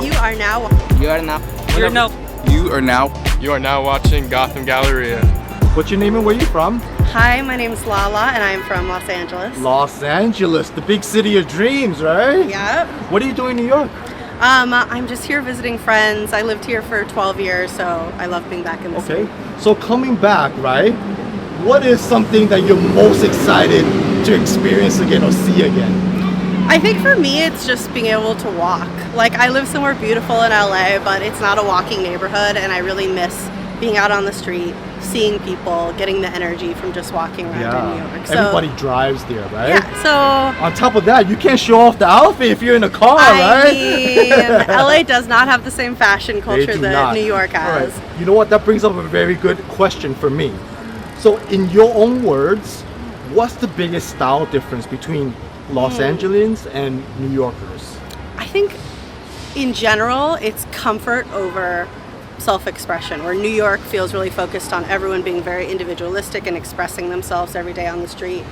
You are now. You are now. You're now. You are now. You are now watching Gotham Galleria. What's your name and where are you from? Hi, my name is Lala and I'm from Los Angeles. Los Angeles, the big city of dreams, right? Yep. What are you doing in New York? I'm just here visiting friends. I lived here for 12 years, so I love being back in the city. So coming back, right? What is something that you're most excited to experience again or see again? I think for me, it's just being able to walk. Like, I live somewhere beautiful in LA, but it's not a walking neighborhood, and I really miss being out on the street, seeing people, getting the energy from just walking around in New York. So, everybody drives there, right? Yeah, so... On top of that, you can't show off the outfit if you're in a car, I right? mean, LA does not have the same fashion culture that not. New York has. All right. You know what? That brings up a very good question for me. So, in your own words, what's the biggest style difference between Los Angeles and New Yorkers? I think in general it's comfort over self-expression, where New York feels really focused on everyone being very individualistic and expressing themselves every day on the street.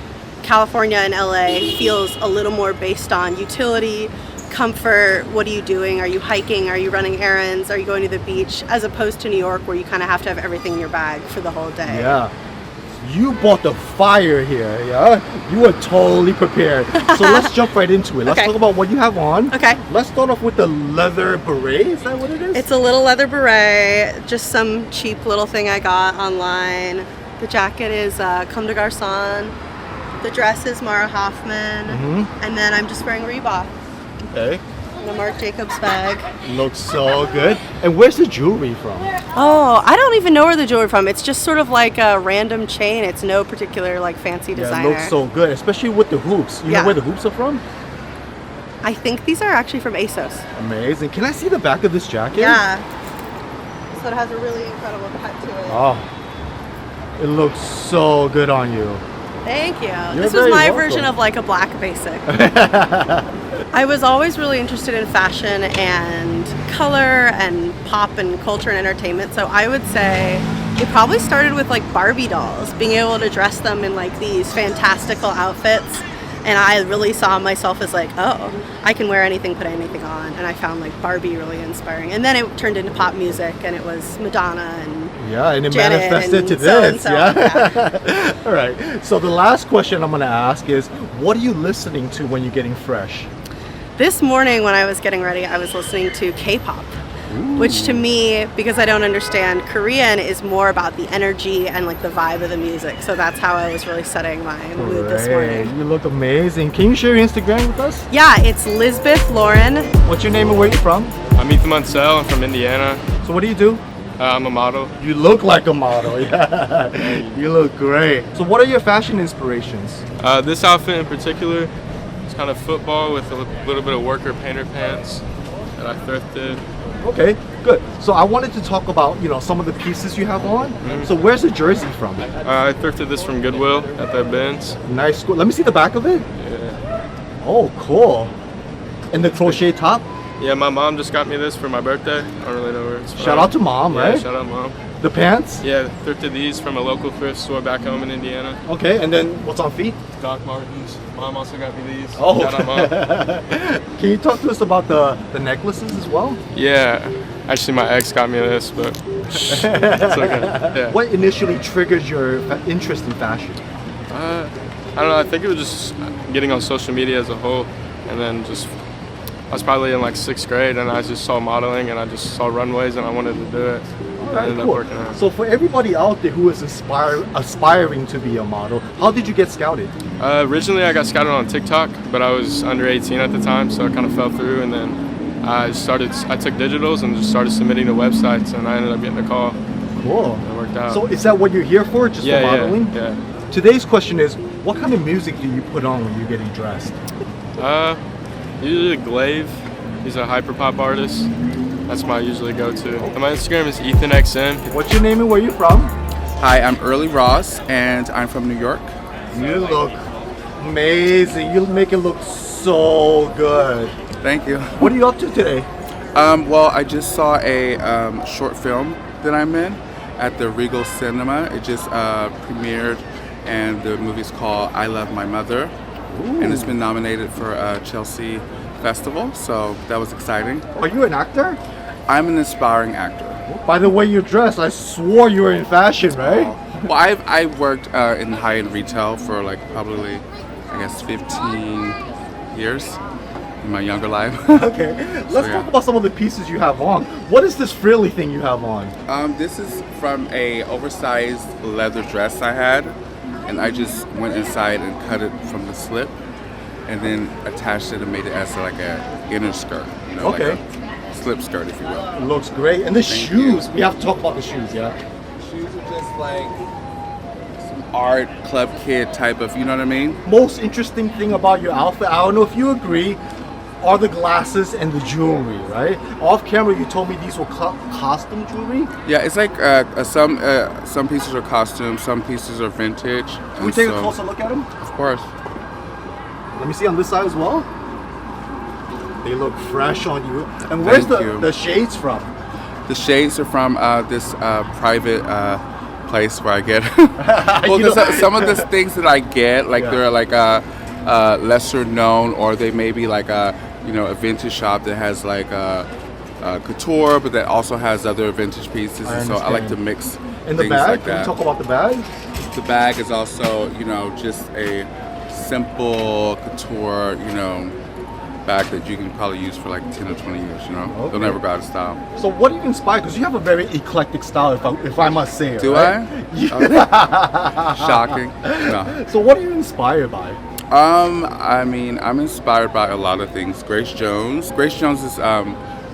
California and LA feels a little more based on utility, comfort. What are you doing? Are you hiking? Are you running errands? Are you going to the beach? As opposed to New York, where you kind of have to have everything in your bag for the whole day. Yeah. You bought the fire here, yeah? You were totally prepared. So let's jump right into it. Let's talk about what you have on. Okay. Let's start off with the leather beret. Is that what it is? It's a little leather beret, just some cheap little thing I got online. The jacket is Comme des Garçons. The dress is Mara Hoffman. And then I'm just wearing Reebok. Okay. And a Marc Jacobs bag. Looks so good. And where's the jewelry from? Oh, I don't even know where the jewelry from. It's just sort of like a random chain. It's no particular like fancy designer. It looks so good, especially with the hoops. You know where the hoops are from? I think these are actually from ASOS. Amazing. Can I see the back of this jacket? Yeah. So it has a really incredible cut to it. Oh, it looks so good on you. Thank you. You're This was very my welcome. version of like a black basic. I was always really interested in fashion and color and pop and culture and entertainment. So I would say it probably started with like Barbie dolls, being able to dress them in like these fantastical outfits. And I really saw myself as like, oh, I can wear anything, put anything on. And I found like Barbie really inspiring. And then it turned into pop music, and it was Madonna and and it Janet manifested to and this. so. Yeah. All right. So the last question I'm going to ask is, what are you listening to when you're getting fresh? This morning when I was getting ready, I was listening to K-pop. Which to me, because I don't understand Korean, is more about the energy and like the vibe of the music. So that's how I was really setting my mood this morning. You look amazing. Can you share your Instagram with us? Yeah, it's Lisbeth Lauren. What's your name and where are you from? I'm Ethan Munsell. I'm from Indiana. So what do you do? I'm a model. You look like a model. Yeah. You look great. So what are your fashion inspirations? This outfit in particular, it's kind of football with a little bit of worker painter pants that I thrifted. Okay, good. So I wanted to talk about, some of the pieces you have on. So where's the jersey from? I thrifted this from Goodwill at the bins. Nice. Let me see the back of it. Yeah. Oh, cool. And the crochet top? Yeah, my mom just got me this for my birthday. I don't really know where it's from. Shout out to mom, right? Yeah, shout out mom. The pants? Yeah, thrifted these from a local thrift store back home in Indiana. Okay, and then what's on feet? Doc Martens. Mom also got me these. Oh. Shout out mom. Can you talk to us about the necklaces as well? Yeah, actually my ex got me this, but it's okay. Yeah. What initially triggered your interest in fashion? I don't know, I think it was just getting on social media as a whole, and then just, I was probably in like 6th grade and I just saw modeling and I just saw runways and I wanted to do it. Alright, ended up cool. working out. So for everybody out there who is aspiring to be a model, how did you get scouted? Originally I got scouted on TikTok, but I was under 18 at the time, so I kind of fell through, and then I took digitals and just started submitting to websites, and I ended up getting a call. Cool. It worked out. So is that what you're here for, just for modeling? Yeah. Today's question is, what kind of music do you put on when you're getting dressed? Usually Glaive. He's a hyperpop artist. That's my usually go-to. And my Instagram is EthanXM. What's your name and where you from? Hi, I'm Early Ross, and I'm from New York. You look amazing. You make it look so good. Thank you. What are you up to today? Well, I just saw a short film that I'm in at the Regal Cinema. It just premiered, and the movie's called I Love My Mother. and it's been nominated for a Chelsea Festival, so that was exciting. Are you an actor? I'm an aspiring actor. By the way you're dressed, I swore you were in fashion, right? Well, I worked in high-end retail for like probably, I guess, 15 years in my younger life. Okay, let's talk about some of the pieces you have on. What is this frilly thing you have on? This is from a oversized leather dress I had, and I just went inside and cut it from the slip, and then attached it and made it as like a inner skirt, you know, Okay. like a slip skirt, if you will. It looks great. And the shoes, we have to talk about the shoes, yeah? Shoes are just like some art club kid type of, you know what I mean? Most interesting thing about your outfit, I don't know if you agree, are the glasses and the jewelry, right? Off camera, you told me these were costume jewelry. Yeah, it's like some pieces are costume, some pieces are vintage. Can we take a closer look at them? Of course. Let me see on this side as well. They look fresh on you. And where's Thank you. the shades from? The shades are from this private place where I get. Well, You know- some of the things that I get, like Yeah. they're like lesser known, or they may be like a vintage shop that has like couture, but that also has other vintage pieces. I And so I like to understand. mix In the things bag? like Can we that. talk about the bag? The bag is also, just a simple couture, bag that you can probably use for like 10 or 20 years, Okay. They'll never go out of style. So what do you inspire? Because you have a very eclectic style, if I must say. Do right? I? Shocking. No. So what are you inspired by? I'm inspired by a lot of things. Grace Jones. Grace Jones's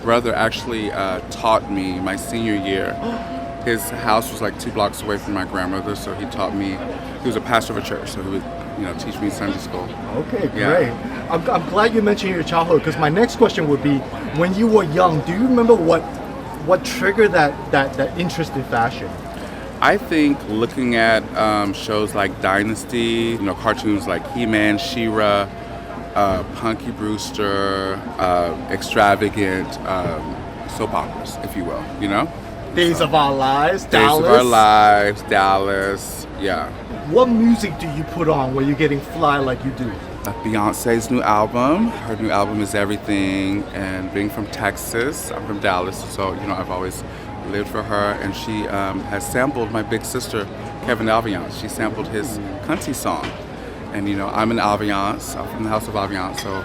brother actually taught me my senior year. His house was like 2 blocks away from my grandmother, so he taught me. He was a pastor of a church, so he would, teach me Sunday school. Okay, great. Yeah. I'm glad you mentioned your childhood, because my next question would be, when you were young, do you remember what triggered that interest in fashion? I think looking at shows like Dynasty, cartoons like He-Man, She-Ra, Punky Brewster, extravagant soap operas, if you will, Days of Our Lives, Days Dallas. of Our Lives, Dallas, yeah. What music do you put on when you're getting fly like you do? Beyonce's new album. Her new album is everything, and being from Texas, I'm from Dallas, so I've always lived for her, and she has sampled my big sister, Kevin Alviance. She sampled his country song, and I'm an Alviance. I'm from the House of Alviance, so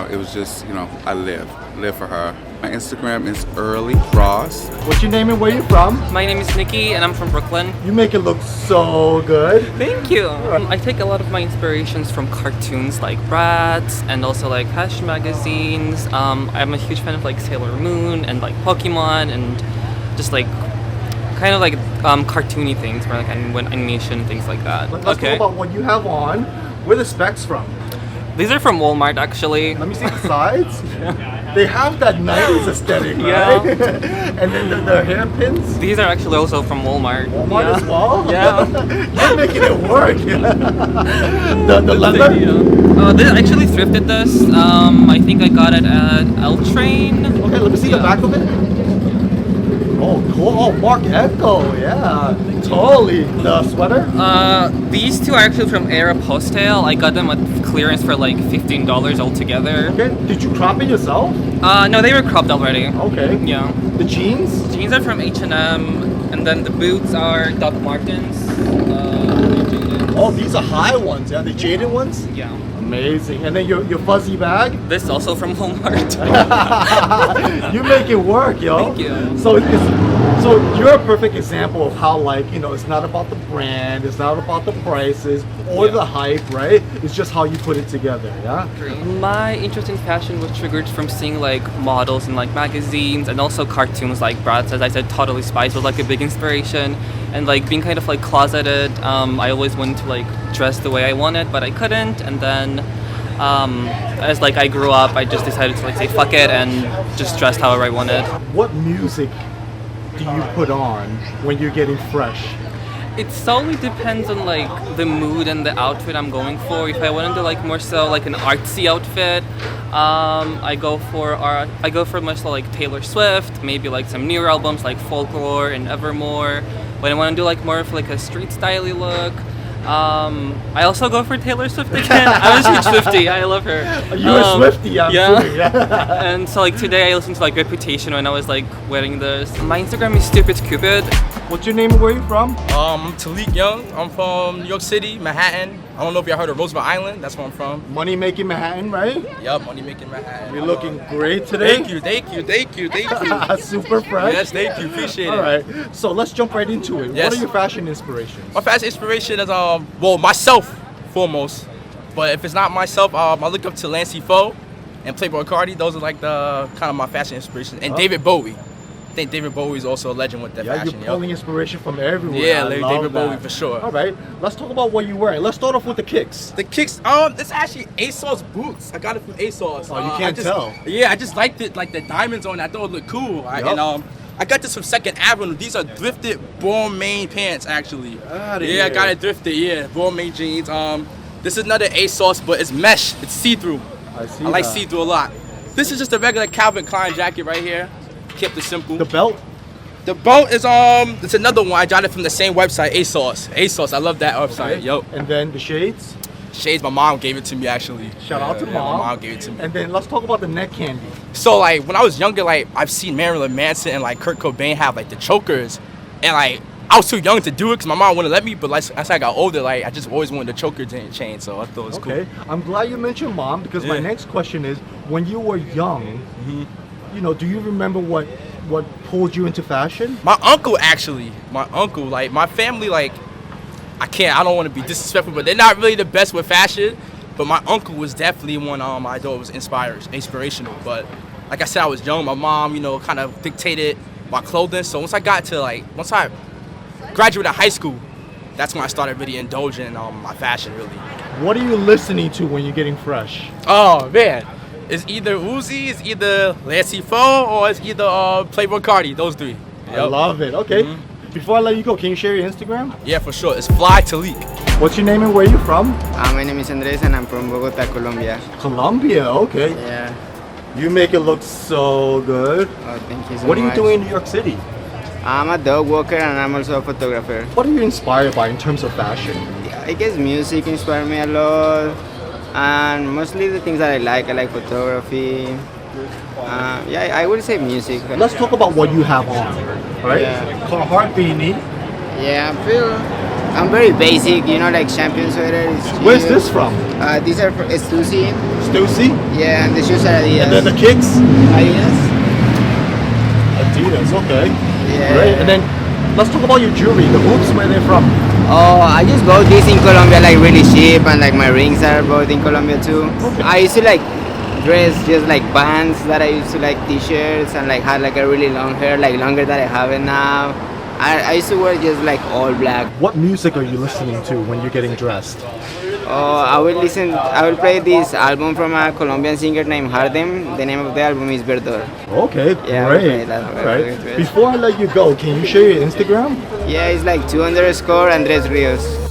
it was just I live for her. My Instagram is Early Ross. What's your name and where you from? My name is Nikki and I'm from Brooklyn. You make it look so good. Thank you. I take a lot of my inspirations from cartoons like Bratz and also like fashion magazines. I'm a huge fan of like Sailor Moon and like Pokemon and just like kind of like cartoony things, like animation and things like that. Let's talk about what you have on. Where are the specs from? These are from Walmart actually. Let me see the sides. They have that 90s aesthetic, right? Yeah. And then the hairpins. These are actually also from Walmart. Walmart Yeah. as well? Yeah. You're making it work. the leather? I actually thrifted this. I think I got it at L Train. Okay, let me see the back of it. Oh, cool. Oh, Mark Echo. Yeah, totally. The sweater? These two are actually from Aeropostale. I got them at clearance for like $15 altogether. Okay. Did you crop it yourself? No, they were cropped already. Okay. Yeah. The jeans? Jeans are from H&M, and then the boots are Doc Martens. Oh, these are high ones. Yeah, the jaded ones? Yeah. Amazing. And then your fuzzy bag? This is also from Walmart. You make it work, yo. Thank you. So you're a perfect example of how, like, it's not about the brand, it's not about the prices or the hype, right? It's just how you put it together, yeah? My interest in fashion was triggered from seeing like models in like magazines and also cartoons like Bratz. As I said, Totally Spies was like a big inspiration. And like being kind of like closeted, I always wanted to like dress the way I wanted, but I couldn't. And then as like I grew up, I just decided to like say fuck it and just dress however I wanted. What music do you put on when you're getting fresh? It solely depends on like the mood and the outfit I'm going for. If I want to do like more so like an artsy outfit, I go for much like Taylor Swift, maybe like some newer albums like Folklore and Evermore. When I want to do like more of like a street styly look, I also go for Taylor Swift again. I'm a huge Swiftie. I love her. You're a Swiftie, I'm assuming, yeah. And so like today I listened to like Reputation when I was like wearing this. My Instagram is Stupid Cupid. What's your name and where are you from? I'm Talik Young. I'm from New York City, Manhattan. I don't know if y'all heard of Roosevelt Island. That's where I'm from. Money making Manhattan, right? Yup, money making Manhattan. You're looking great today. Thank you, thank you, thank you, thank you. Super fresh. Yes, thank you, appreciate it. All right, so let's jump right into it. Yes. What are your fashion inspirations? My fashion inspiration is well, myself foremost. But if it's not myself, I look up to Lancey Foe and Playboy Cardi. Those are like the kind of my fashion inspirations. And David Bowie. I think David Bowie is also a legend with that Yeah, fashion. you're pulling inspiration from everywhere. Yeah, I like love David that. Bowie for sure. All right, let's talk about what you're wearing. Let's start off with the kicks. The kicks, it's actually ASOS boots. I got it from ASOS. Oh, you can't tell. Yeah, I just liked it, like the diamonds on it. I thought it looked cool. Yup. And I got this from Second Avenue. These are thrifted Balmain pants, actually. Outta Yeah, I here. got it thrifted. Yeah, Balmain jeans. This is another ASOS, but it's mesh. It's see-through. I like see-through a lot. This is just a regular Calvin Klein jacket right here. Kept it simple. The belt. The boat is it's another one. I got it from the same website, ASOS. ASOS, I love that website. Yo. And then the shades. Shades, my mom gave it to me actually. Shout out to mom. My mom gave it to me. And then let's talk about the neck candy. So like when I was younger, like I've seen Marilyn Manson and like Kurt Cobain have like the chokers, and like I was too young to do it because my mom wouldn't let me. But like as I got older, like I just always wanted the choker chain, so I thought it was Okay, cool. I'm glad you mentioned mom because my Yeah. next question is, when you were young, you know, do you remember what pulled you into fashion? My uncle actually, like my family, like I don't want to be disrespectful, but they're not really the best with fashion. But my uncle was definitely one I thought was inspirational. But like I said, I was young. My mom, kind of dictated my clothing. So once I graduated high school, that's when I started really indulging in my fashion, really. What are you listening to when you're getting fresh? Oh man, it's either Uzi, it's either Lancey Foe, or it's either Playboy Cardi. Those three. I love it. Okay, before I let you go, can you share your Instagram? Yeah, for sure. It's Fly Talik. What's your name and where are you from? My name is Andres and I'm from Bogota, Colombia. Colombia. Okay. Yeah. You make it look so good. Oh, thank you so What are you much. doing in New York City? I'm a dog walker and I'm also a photographer. What are you inspired by in terms of fashion? I guess music inspired me a lot, and mostly the things that I like photography. Yeah, I would say music. Let's talk about what you have on. All right. Yeah. Carhartt beanie. Yeah, I'm very basic, like champion sweater. Where's this from? These are from Stussy. Stussy. Yeah, and the shoes are Adidas. And then the kicks. Adidas. Adidas. Okay. Yeah. Great. And then let's talk about your jewelry. The hoops, where they're from. Oh, I just bought this in Colombia, really cheap, and my rings are bought in Colombia too. Okay. I used to dress just bands that I used to t-shirts and had a really long hair, longer than I have it now. I used to wear just all black. What music are you listening to when you're getting dressed? Oh, I will play this album from a Colombian singer named Hardem. The name of the album is Verdor. Okay, Yeah, great. okay, that's All right. great. Before I let you go, can you share your Instagram? Yeah, it's 2_Andres Rios.